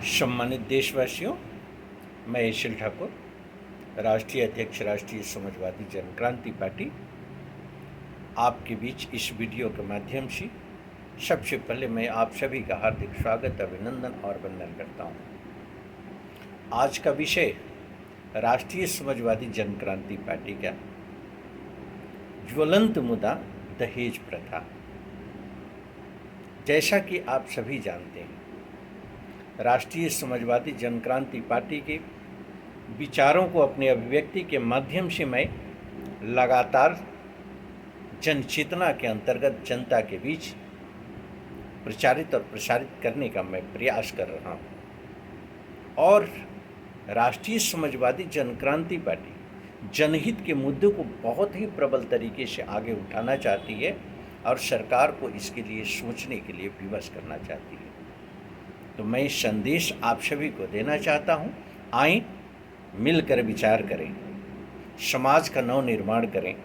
सम्मानित देशवासियों, मैं ईशिल ठाकुर, राष्ट्रीय अध्यक्ष राष्ट्रीय समाजवादी जन क्रांति पार्टी, आपके बीच इस वीडियो के माध्यम से सबसे पहले मैं आप सभी का हार्दिक स्वागत, अभिनंदन और वंदन करता हूँ। आज का विषय राष्ट्रीय समाजवादी जन क्रांति पार्टी का ज्वलंत मुद्दा दहेज प्रथा। जैसा कि आप सभी जानते हैं, राष्ट्रीय समाजवादी जन क्रांति पार्टी के विचारों को अपने अभिव्यक्ति के माध्यम से मैं लगातार जन चेतना के अंतर्गत जनता के बीच प्रचारित और प्रसारित करने का मैं प्रयास कर रहा हूँ। और राष्ट्रीय समाजवादी जन क्रांति पार्टी जनहित के मुद्दों को बहुत ही प्रबल तरीके से आगे उठाना चाहती है और सरकार को इसके लिए सोचने के लिए विवश करना चाहती है। तो मैं इस संदेश आप सभी को देना चाहता हूँ, आएं मिलकर विचार करें, समाज का नव निर्माण करें,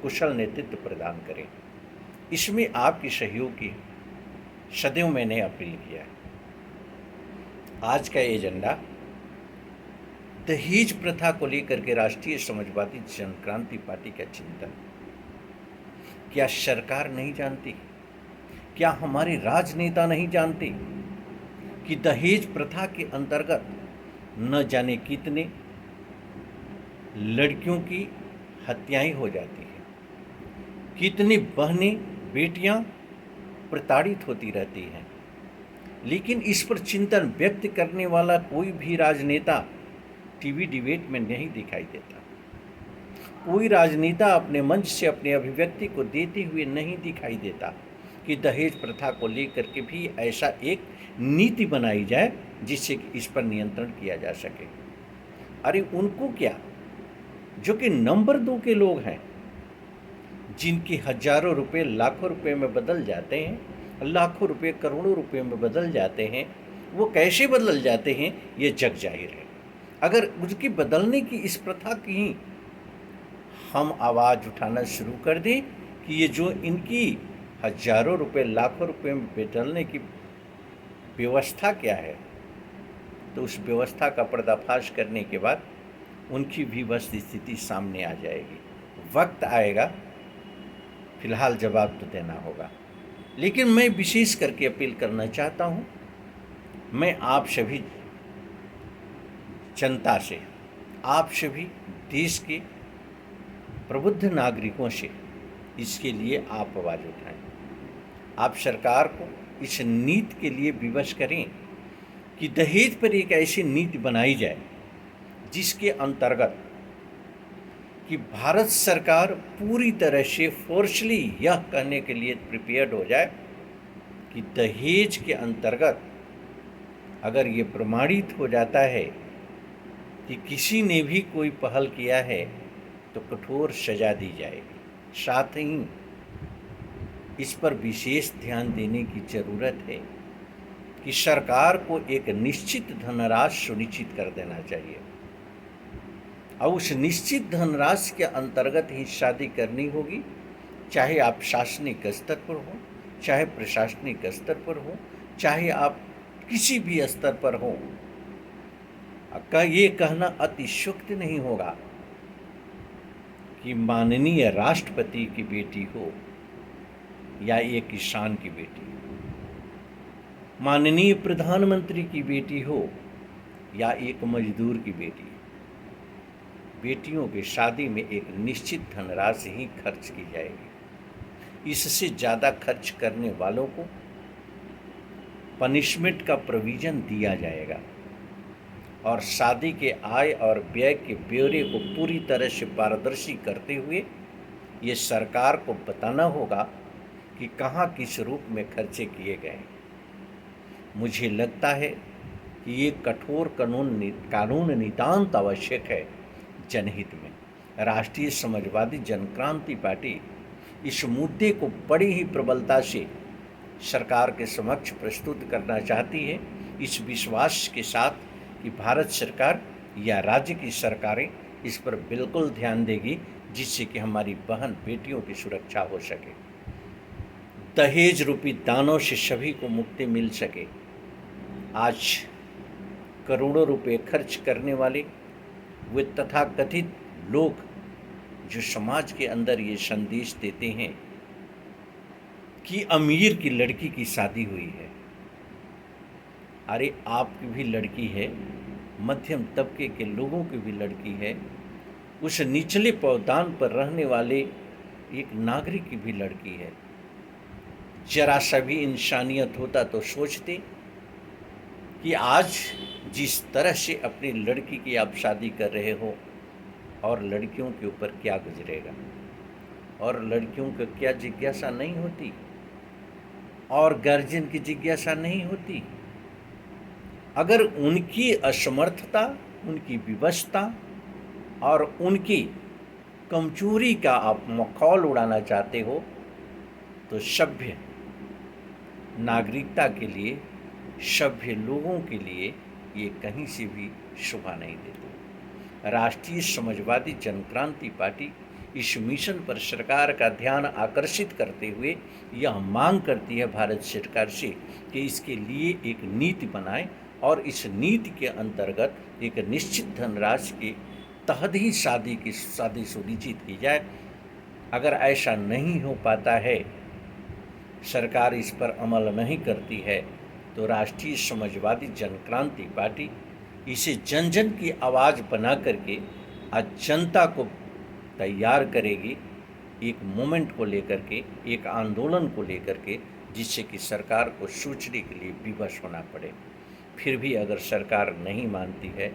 कुशल नेतृत्व प्रदान करें। इसमें आपकी सहयोग की सदैव मैंने अपील किया है। आज का एजेंडा दहेज प्रथा को लेकर के राष्ट्रीय समाजवादी जन क्रांति पार्टी का चिंतन। क्या सरकार नहीं जानती? क्या हमारे राजनेता नहीं जानते कि दहेज प्रथा के अंतर्गत न जाने कितने लड़कियों की हत्याएं हो जाती हैं, कितनी बहनें बेटियां प्रताड़ित होती रहती हैं, लेकिन इस पर चिंतन व्यक्त करने वाला कोई भी राजनेता टीवी डिबेट में नहीं दिखाई देता। कोई राजनेता अपने मंच से अपनी अभिव्यक्ति को देते हुए नहीं दिखाई देता कि दहेज प्रथा को लेकर के भी ऐसा एक नीति बनाई जाए जिससे कि इस पर नियंत्रण किया जा सके। अरे उनको क्या, जो कि नंबर 2 के लोग हैं, जिनके हजारों रुपए लाखों रुपए में बदल जाते हैं, लाखों रुपए करोड़ों रुपए में बदल जाते हैं, वो कैसे बदल जाते हैं ये जग जाहिर है। अगर उसकी बदलने की इस प्रथा की हम आवाज़ उठाना शुरू कर दें कि ये जो इनकी हजारों रुपए लाखों रुपए में बदलने की व्यवस्था क्या है, तो उस व्यवस्था का पर्दाफाश करने के बाद उनकी भी वस्तु स्थिति सामने आ जाएगी। वक्त आएगा, फिलहाल जवाब तो देना होगा। लेकिन मैं विशेष करके अपील करना चाहता हूँ, मैं आप सभी जनता से, आप सभी देश के प्रबुद्ध नागरिकों से इसके लिए आप आवाज़ उठाएं। आप सरकार को इस नीति के लिए विवश करें कि दहेज पर एक ऐसी नीति बनाई जाए जिसके अंतर्गत कि भारत सरकार पूरी तरह से फोर्सली यह कहने के लिए प्रिपेयर्ड हो जाए कि दहेज के अंतर्गत अगर ये प्रमाणित हो जाता है कि किसी ने भी कोई पहल किया है तो कठोर सजा दी जाएगी। साथ ही इस पर विशेष ध्यान देने की ज़रूरत है कि सरकार को एक निश्चित धनराशि सुनिश्चित कर देना चाहिए और उस निश्चित धनराशि के अंतर्गत ही शादी करनी होगी, चाहे आप शासनिक स्तर पर हो, चाहे प्रशासनिक स्तर पर हो, चाहे आप किसी भी स्तर पर हो। का ये कहना अतिशयोक्ति नहीं होगा कि माननीय राष्ट्रपति की बेटी हो या एक किसान की बेटी, माननीय प्रधानमंत्री की बेटी हो या एक मजदूर की बेटी, बेटियों की शादी में एक निश्चित धनराशि ही खर्च की जाएगी। इससे ज़्यादा खर्च करने वालों को पनिशमेंट का प्रोविज़न दिया जाएगा और शादी के आय और व्यय के ब्यौरे को पूरी तरह से पारदर्शी करते हुए ये सरकार को बताना होगा कि कहाँ किस रूप में खर्चे किए गए। मुझे लगता है कि ये कठोर कानून नितांत आवश्यक है जनहित में। राष्ट्रीय समाजवादी जन क्रांति पार्टी इस मुद्दे को बड़ी ही प्रबलता से सरकार के समक्ष प्रस्तुत करना चाहती है, इस विश्वास के साथ कि भारत सरकार या राज्य की सरकारें इस पर बिल्कुल ध्यान देगी, जिससे कि हमारी बहन बेटियों की सुरक्षा हो सके, दहेज रूपी दानों से सभी को मुक्ति मिल सके। आज करोड़ों रुपए खर्च करने वाले वे तथाकथित लोग जो समाज के अंदर ये संदेश देते हैं कि अमीर की लड़की की शादी हुई है। अरे आपकी भी लड़की है, मध्यम तबके के लोगों की भी लड़की है, उस निचले पावदान पर रहने वाले एक नागरिक की भी लड़की है। जरा सा भी इंसानियत होता तो सोचते कि आज जिस तरह से अपनी लड़की की आप शादी कर रहे हो और लड़कियों के ऊपर क्या गुजरेगा, और लड़कियों को क्या जिज्ञासा नहीं होती, और गार्जियन की जिज्ञासा नहीं होती। अगर उनकी असमर्थता, उनकी विवशता और उनकी कमजोरी का आप मखौल उड़ाना चाहते हो तो सभ्य नागरिकता के लिए, सभ्य लोगों के लिए ये कहीं से भी शोभा नहीं देते। राष्ट्रीय समाजवादी जनक्रांति पार्टी इस मिशन पर सरकार का ध्यान आकर्षित करते हुए यह मांग करती है भारत सरकार से कि इसके लिए एक नीति बनाए और इस नीति के अंतर्गत एक निश्चित धनराशि के तहत ही शादी सुनिश्चित की जाए। अगर ऐसा नहीं हो पाता है, सरकार इस पर अमल नहीं करती है, तो राष्ट्रीय समाजवादी जनक्रांति पार्टी इसे जन जन की आवाज़ बना करके आज जनता को तैयार करेगी, एक मूवमेंट को लेकर के, एक आंदोलन को लेकर के, जिससे कि सरकार को सोचने के लिए विवश होना पड़े। फिर भी अगर सरकार नहीं मानती है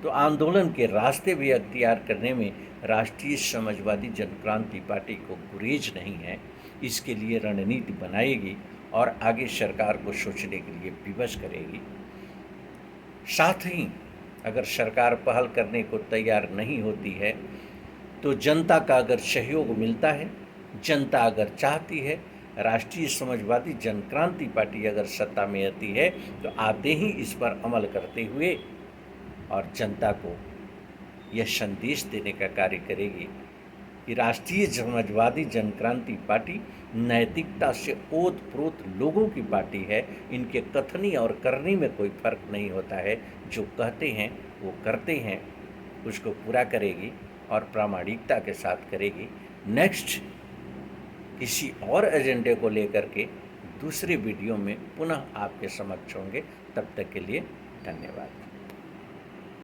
तो आंदोलन के रास्ते भी अख्तियार करने में राष्ट्रीय समाजवादी जनक्रांति पार्टी को गुरेज नहीं है। इसके लिए रणनीति बनाएगी और आगे सरकार को सोचने के लिए विवश करेगी। साथ ही अगर सरकार पहल करने को तैयार नहीं होती है तो जनता का अगर सहयोग मिलता है, जनता अगर चाहती है, राष्ट्रीय समाजवादी जनक्रांति पार्टी अगर सत्ता में आती है तो आते ही इस पर अमल करते हुए और जनता को यह संदेश देने का कार्य करेगी कि राष्ट्रीय समाजवादी जनक्रांति पार्टी नैतिकता से ओत-प्रोत लोगों की पार्टी है। इनके कथनी और करनी में कोई फर्क नहीं होता है। जो कहते हैं वो करते हैं, उसको पूरा करेगी और प्रामाणिकता के साथ करेगी। नेक्स्ट किसी और एजेंडे को लेकर के दूसरे वीडियो में पुनः आपके समक्ष होंगे। तब तक के लिए धन्यवाद।